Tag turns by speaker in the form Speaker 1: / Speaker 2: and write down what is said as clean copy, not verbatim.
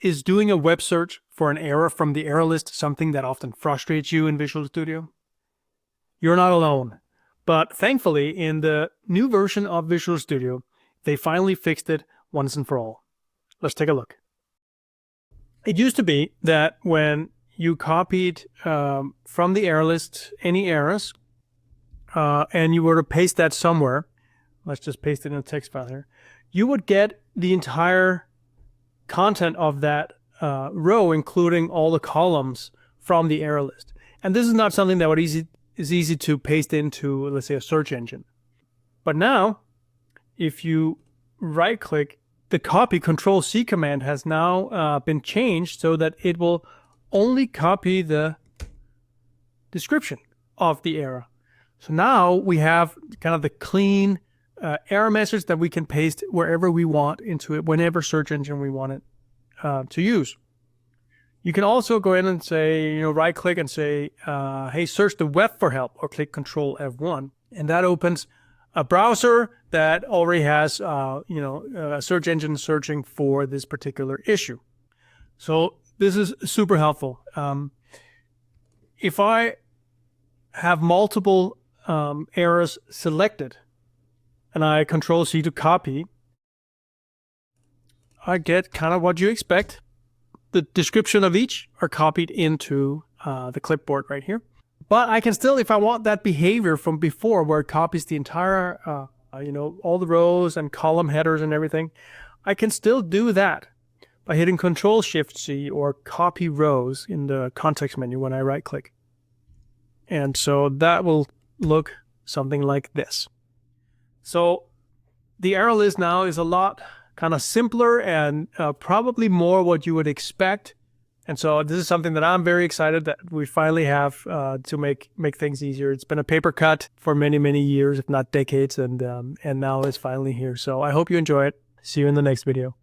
Speaker 1: Is doing a web search for an error from the error list something that often frustrates you in Visual Studio? You're not alone. But thankfully, in the new version of Visual Studio, they finally fixed it once and for all. Let's take a look. It used to be that when you copied from the error list any errors, and you were to paste that somewhere, let's just paste it in a text file here, you would get the entire content of that row, including all the columns from the error list. And this is not something that is easy to paste into, let's say, a search engine. But now, if you right-click, the copy Control-C command has now been changed so that it will only copy the description of the error. So now we have kind of the clean error message that we can paste wherever we want into it, whenever search engine we want it to use. You can also go in and say, right-click and say, hey, search the web for help, or click Control F1, and that opens a browser that already has, a search engine searching for this particular issue. So this is super helpful. If I have multiple errors selected, and I Control-C to copy, I get kind of what you expect. The description of each are copied into the clipboard right here. But I can still, if I want that behavior from before where it copies the entire, all the rows and column headers and everything, I can still do that by hitting Control-Shift-C or copy rows in the context menu when I right-click. And so that will look something like this. So the error list now is a lot kind of simpler and probably more what you would expect. And so this is something that I'm very excited that we finally have to make things easier. It's been a paper cut for many, many years, if not decades, and now it's finally here. So I hope you enjoy it. See you in the next video.